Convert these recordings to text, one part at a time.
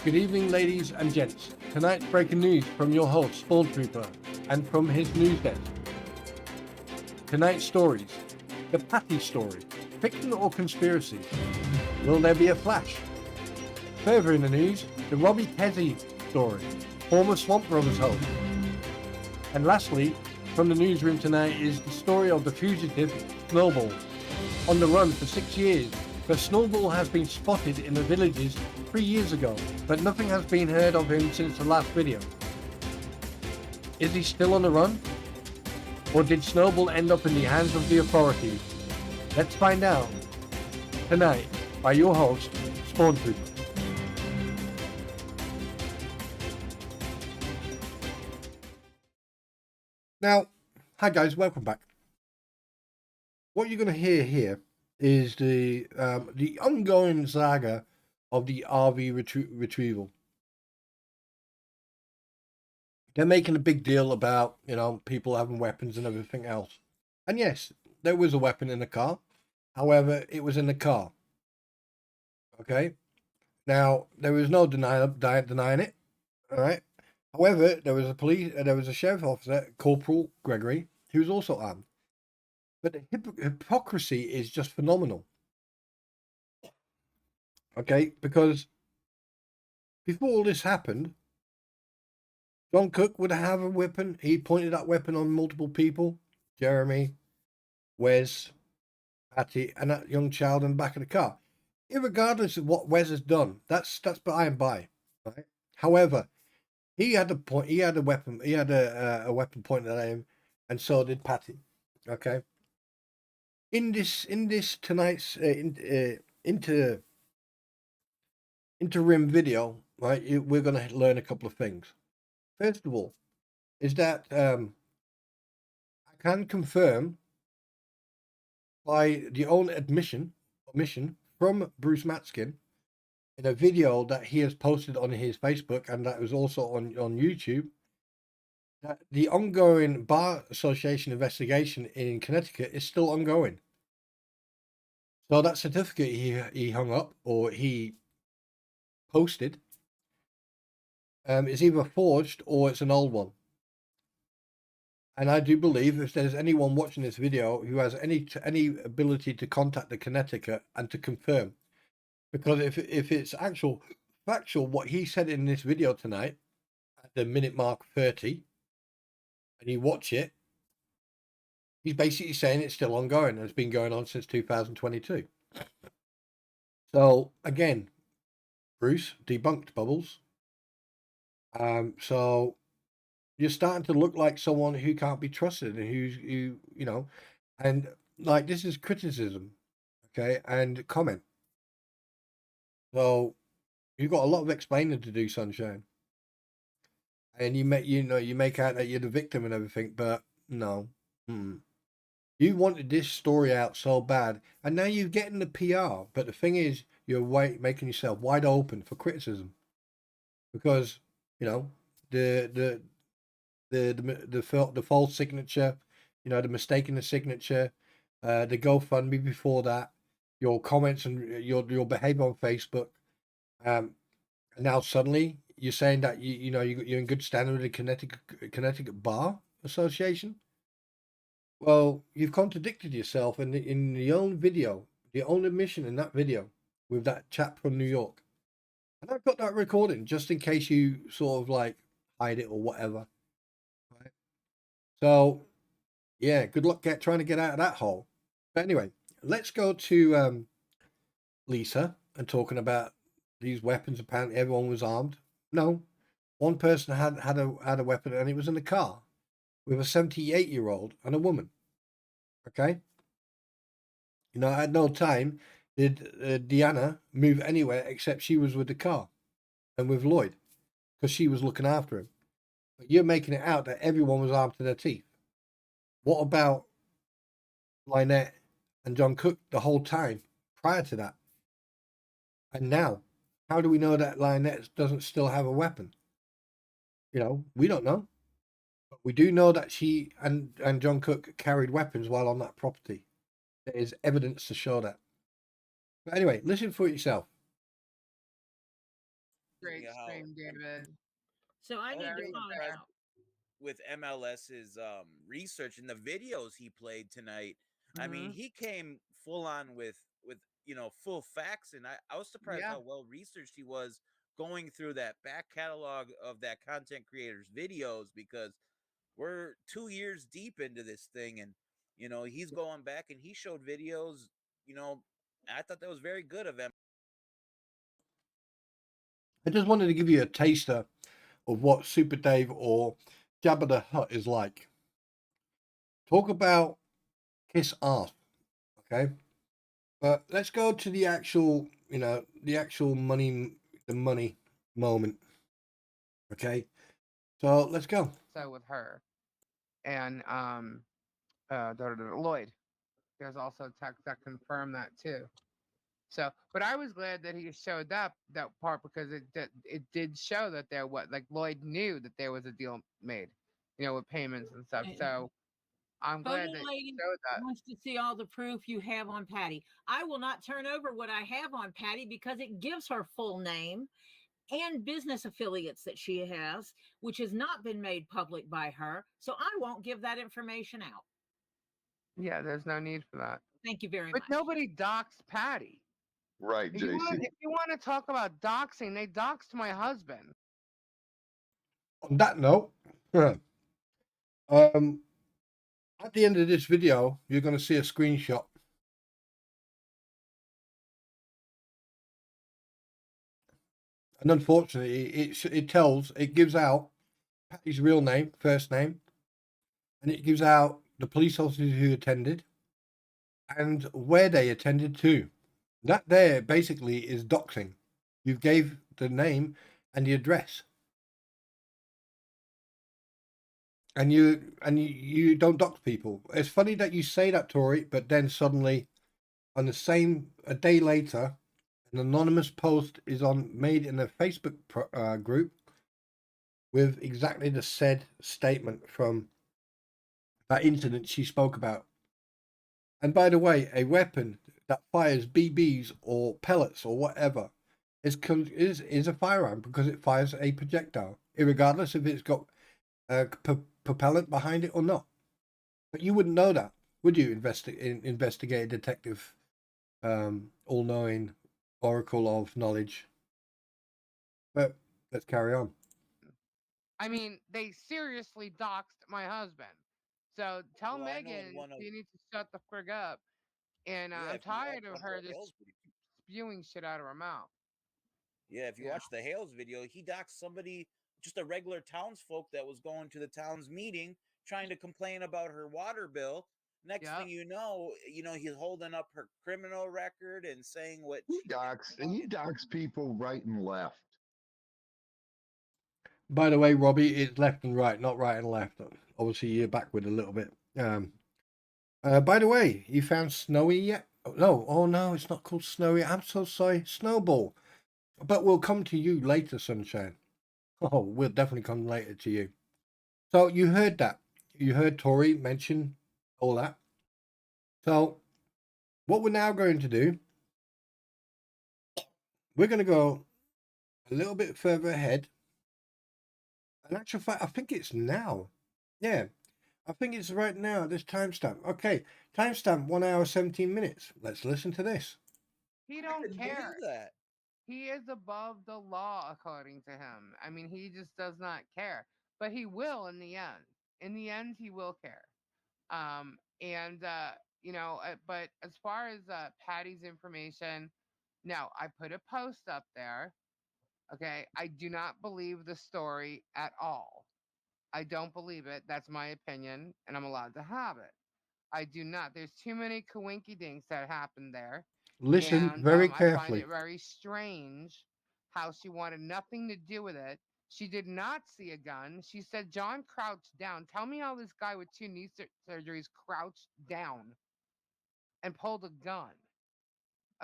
Good evening, ladies and gents. Tonight's breaking news from your host, Spawn Trooper, and from his news desk. Tonight's stories. The Patty story. Fiction or conspiracy? Will there be a flash? Further in the news, the Robbie Kesey story. Former Swamp Brothers host. And lastly, from the newsroom tonight is the story of the fugitive, Snowball. On the run for 6 years, but Snowball has been spotted in the villages 3 years ago, but nothing has been heard of him since the last video. Is he still on the run? Or did Snowball end up in the hands of the authorities? Let's find out tonight by your host, Spawn Trooper. Now, hi guys, welcome back. What you're going to hear here is the ongoing saga of the RV retrieval. They're making a big deal about, people having weapons and everything else. And yes, there was a weapon in the car. However, it was in the car. Okay? Now, there was no denying it. All right? However, there was a sheriff officer, Corporal Gregory, who was also armed. But the hypocrisy is just phenomenal. Okay? Because before all this happened, John Cook would have a weapon. He pointed that weapon on multiple people. Jeremy, Wes, Patty, and that young child in the back of the car. Irregardless of what Wes has done, that's by and by. Right? However, he had a weapon pointed at him, and so did Patty. Okay. In this tonight's interim video, right? We're going to learn a couple of things. First of all, is that I can confirm by the own admission from Bruce Matskin in a video that he has posted on his Facebook and that was also on YouTube, that the ongoing Bar Association investigation in Connecticut is still ongoing. So that certificate he hung up or he posted is either forged or it's an old one. And I do believe if there's anyone watching this video who has any ability to contact the Connecticut and to confirm, because if it's factual what he said in this video tonight at the minute mark 30, and you watch it, he's basically saying it's still ongoing and it's been going on since 2022. So again, Bruce debunked Bubbles. So you're starting to look like someone who can't be trusted and and like this is criticism, okay, and comment. So you've got a lot of explaining to do, Sunshine. And you make out that you're the victim and everything, but no. You wanted this story out so bad, and now you're getting the PR. But the thing is, you're making yourself wide open for criticism, because the false signature, the mistake in the signature, the GoFundMe before that, your comments and your behavior on Facebook, and now suddenly you're saying that you're in good standing with the Connecticut Bar Association. Well, you've contradicted yourself in the own video, the own admission in that video with that chap from New York, and I've got that recording just in case you sort of like hide it or whatever. Right? So, yeah, good luck trying to get out of that hole. But anyway, let's go to Lisa and talking about these weapons. Apparently, everyone was armed. No, one person had a weapon, and it was in the car with a 78-year-old and a woman. Okay, at no time did Deanna move anywhere except she was with the car and with Lloyd because she was looking after him. But you're making it out that everyone was armed to their teeth. What about Lynette and John Cook the whole time prior to that? And now, how do we know that Lynette doesn't still have a weapon? We don't know. But we do know that she and John Cook carried weapons while on that property. There is evidence to show that. But anyway, listen for yourself. great me how stream, David. So I I was need to Very really find impressed impressed. out. with MLS's research and the videos he played tonight. I mean, Mm-hmm. he came full on with full facts, and I was surprised Yeah. how well researched he was going through that back catalog of that content creator's videos because we're 2 years deep into this thing, and he's going back and he showed videos. You know, I thought that was very good of him. I just wanted to give you a taster of what Super Dave or Jabba the Hut is like. Talk about kiss ass, okay? But let's go to the actual, the actual money, the money moment, okay? So let's go. So with her and Lloyd, there's also text that confirmed that too. So, but I was glad that he showed that part because it did show that there what like Lloyd knew that there was a deal made, with payments and stuff. And So I'm Photo glad that he Lady showed that. wants to see all the proof you have on Patty. I will not turn over what I have on Patty because it gives her full name and business affiliates that she has, which has not been made public by her. So I won't give that information out. Yeah, there's no need for that. Thank you very But much. nobody doxed Patty. Right, JC. If you want to talk about doxing, they doxed my husband. On that note, um, at the end of this video, you're going to see a screenshot. And unfortunately, it gives out Patty's real name, first name, and it gives out the police officers who attended and where they attended to. That there basically is doxing. You gave the name and the address, and you don't dox people. It's funny that you say that, Tori, but then suddenly, on the same a day later, an anonymous post is made in a Facebook group with exactly the said statement from that incident she spoke about. And by the way, a weapon that fires BBs or pellets or whatever is a firearm because it fires a projectile, regardless if it's got propellant behind it or not. But you wouldn't know that, would you? Investigative detective, all-knowing oracle of knowledge. But let's carry on. I mean, they seriously doxed my husband. So tell Well, I know in Megan one of she needs to shut the frig up. And yeah, I'm if you watch tired of one of the her just Hales videos. spewing shit out of her mouth. Yeah, if you Yeah. watch the Hales video, he doxed somebody, just a regular townsfolk that was going to the town's meeting, trying to complain about her water bill. Next thing Yep. he's holding up her criminal record and saying what He she did docs wrong. he docs people right and left. By the way, Robbie, it's left and right, not right and left. Obviously, you're backward a little bit. By the way, you found Snowy yet? Oh no, it's not called Snowy. I'm so sorry, Snowball. But we'll come to you later, Sunshine. Oh, we'll definitely come later to you. So you heard that. You heard Tori mention all that. So what we're now going to do, we're going to go a little bit further ahead. In actual fact, I think it's now. Yeah, I think it's right now, this timestamp. Okay, timestamp 1 hour, 17 minutes. Let's listen to this. He I don't couldn't believe care. that. He is above the law according to him. I mean, he just does not care. But he will in the end. In the end he will care. And but as far as Patty's information, no, I put a post up there. Okay, I do not believe the story at all. I don't believe it. That's my opinion, and I'm allowed to have it. I do not. There's too many coinky dinks that happened there, Listen and very I find carefully. it very strange how she wanted nothing to do with it. She did not see a gun. She said John crouched down. Tell me how this guy with two knee surgeries crouched down and pulled a gun.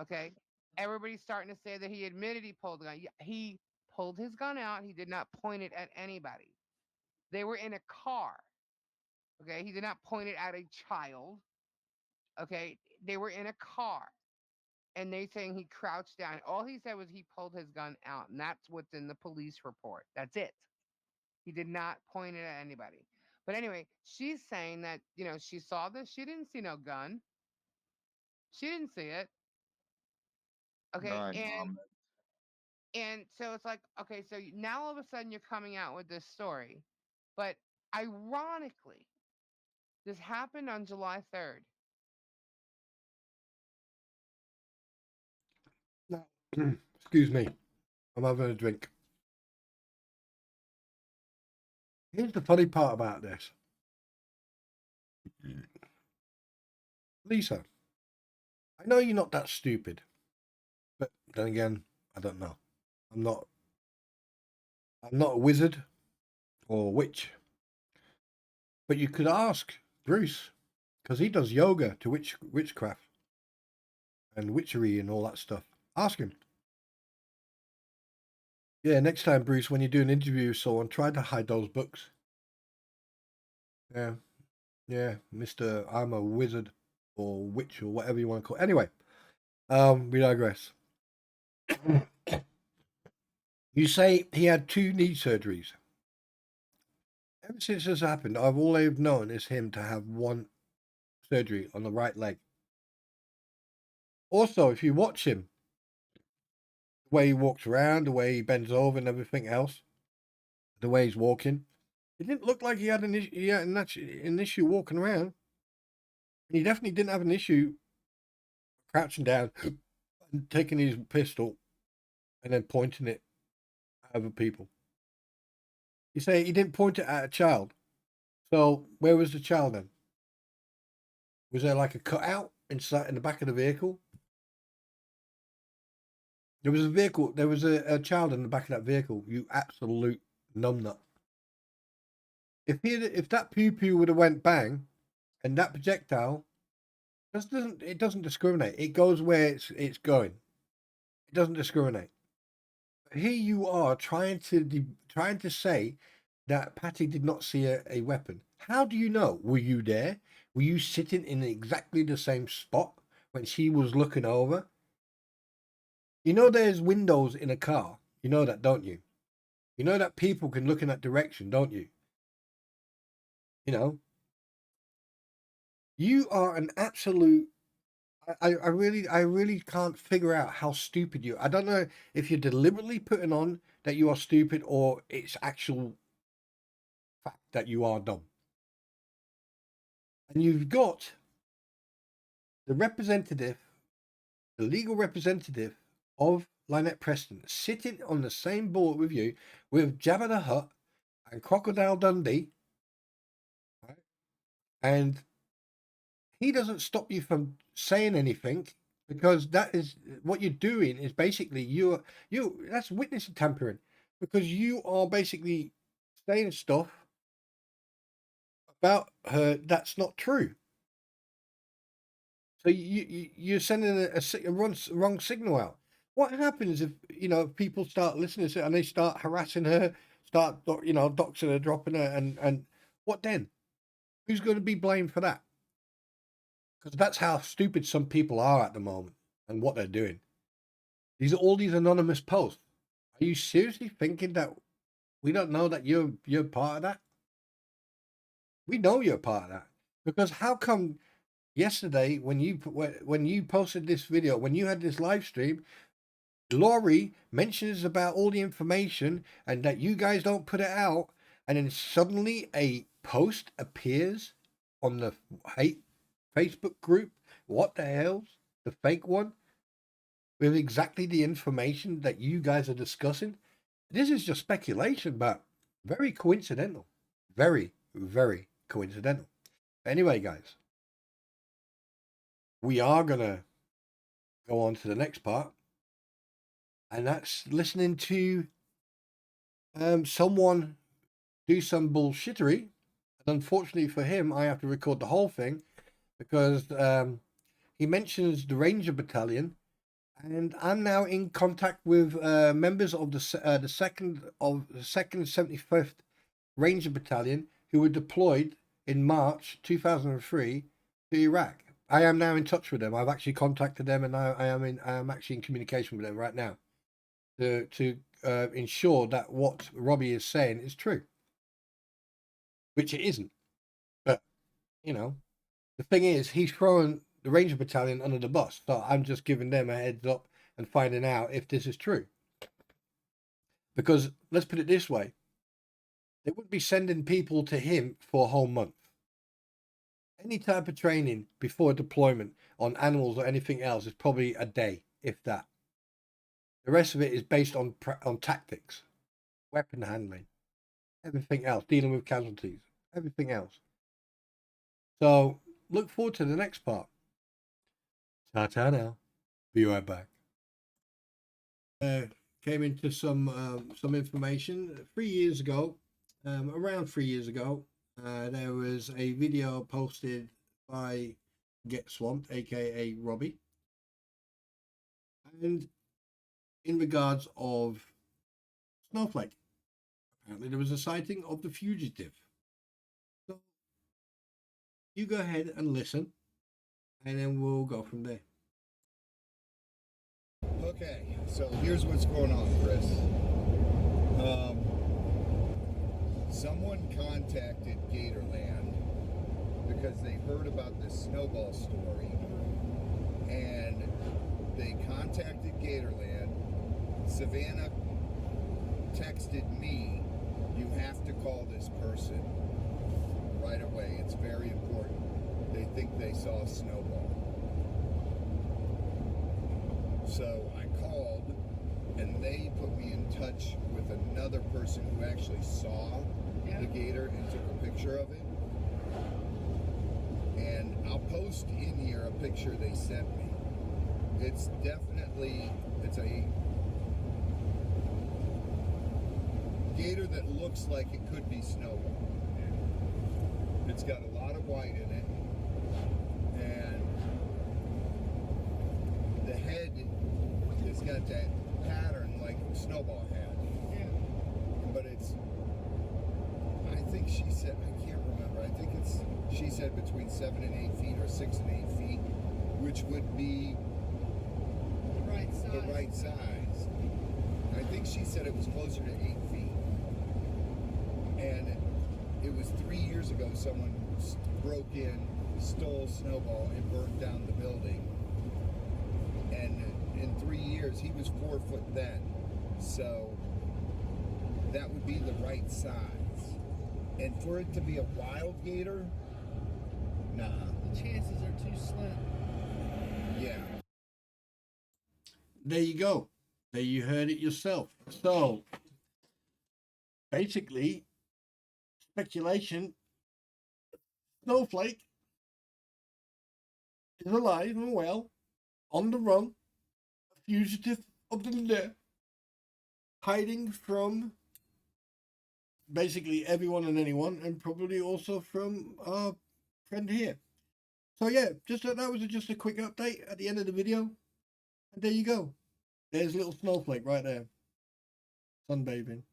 Okay, everybody's starting to say that he admitted he pulled a gun. He pulled his gun out. He did not point it at anybody. They were in a car. Okay, he did not point it at a child. Okay, they were in a car. and they saying he crouched down. All he said was he pulled his gun out, and that's what's in the police report. That's it. He did not point it at anybody. But anyway, she's saying that, she saw this. She didn't see no gun. She didn't see it. Okay. No And comment. so it's like, okay, so now all of a sudden you're coming out with this story. But ironically, this happened on July 3rd. No. Excuse me. I'm having a drink. Here's the funny part about this. Lisa, I know you're not that stupid. But then again, I don't know. I'm not a wizard or a witch. But you could ask Bruce, because he does yoga to witchcraft and witchery and all that stuff. Ask him. Yeah, next time, Bruce, when you do an interview with someone, try to hide those books. Yeah, Mr. I'm a wizard or witch or whatever you want to call it. Anyway, we digress. You say he had 2 knee surgeries. Ever since this happened, all I've known is him to have 1 surgery on the right leg. Also, if you watch him, the way he walks around, the way he bends over and everything else, the way he's walking, it didn't look like he had an issue walking around. He definitely didn't have an issue crouching down and taking his pistol and then pointing it at other people. You say he didn't point it at a child. So where was the child then? Was there like a cutout inside in the back of the vehicle? There was a vehicle. There was a child in the back of that vehicle. You absolute numbnut. If that pew pew would have went bang, and that projectile doesn't discriminate. It goes where it's going. It doesn't discriminate. Here you are trying to say that Patty did not see a weapon. How do you know? Were you there? Were you sitting in exactly the same spot when she was looking over? You know there's windows in a car. You know that, don't you? You know that people can look in that direction, don't you? You know? You are an absolute... I really can't figure out how stupid you are. I don't know if you're deliberately putting on that you are stupid or it's actual fact that you are dumb. And you've got the legal representative of Lynette Preston sitting on the same board with you with Jabba the Hut and Crocodile Dundee, right? And he doesn't stop you from saying anything because that is what you're doing is basically that's witness tampering because you are basically saying stuff about her that's not true. So you're sending a wrong signal out. What happens if people start listening to it and they start harassing her, start doxing her, dropping her, and what then? Who's going to be blamed for that? Because that's how stupid some people are at the moment and what they're doing. These are all these anonymous posts. Are you seriously thinking that we don't know that you're part of that? We know you're part of that because how come yesterday when you posted this video, when you had this live stream, Laurie mentions about all the information and that you guys don't put it out, and then suddenly a post appears on the hate Facebook group. What the hell's the fake one with exactly the information that you guys are discussing? This is just speculation, but very coincidental. Very, very coincidental. Anyway, guys, we are gonna go on to the next part, and that's listening to someone do some bullshittery. And unfortunately for him, I have to record the whole thing because he mentions the Ranger Battalion, and I'm now in contact with members of the second 75th Ranger Battalion who were deployed in March 2003 to Iraq. I am now in touch with them. I've actually contacted them, and I am actually in communication with them right now to ensure that what Robbie is saying is true, which it isn't. But you know, the thing is, he's throwing the Ranger Battalion under the bus. So I'm just giving them a heads up and finding out if this is true. Because let's put it this way, they wouldn't be sending people to him for a whole month. Any type of training before deployment on animals or anything else is probably a day, if that. The rest of it is based on tactics, weapon handling, everything else, dealing with casualties, everything else. So look forward to the next part. Ta-ta now. Be right back. Came into some information 3 years ago. Around 3 years ago, there was a video posted by Get Swamped, aka Robbie, and in regards of Snowflake. Apparently there was a sighting of the fugitive. So you go ahead and listen, and then we'll go from there. Okay, so here's what's going on, Chris. Someone contacted Gatorland because they heard about this Snowball story, and they contacted Gatorland. Savannah texted me, "You have to call this person right away. It's very important. They think they saw a Snowball." So I called, and they put me in touch with another person who actually saw the gator and took a picture of it. And I'll post in here a picture they sent me. It's a gator that looks like it could be Snowball. It's got a lot of white in it, and the head has got that pattern like Snowball had. But I think she said, I can't remember, she said between 7 and 8 feet or 6 and 8 feet, which would be the right size. I think she said it was closer to 8 feet. And it was 3 years ago someone broke in, stole Snowball, and burned down the building. And in 3 years, he was 4 foot then. So that would be the right size. And for it to be a wild gator, nah. The chances are too slim. Yeah. There you go. There you heard it yourself. So basically, speculation, Snowflake is alive and well, on the run, a fugitive of the dead, hiding from basically everyone and anyone, and probably also from our friend here. So yeah, that was just a quick update at the end of the video, and there you go. There's little Snowflake right there, sunbathing,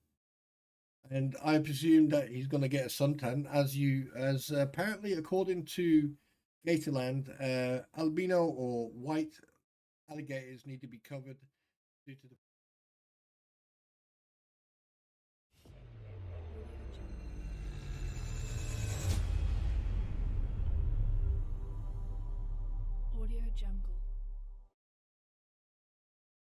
and I presume that he's going to get a suntan, as apparently according to Gatorland, albino or white alligators need to be covered due to the Audio Jungle.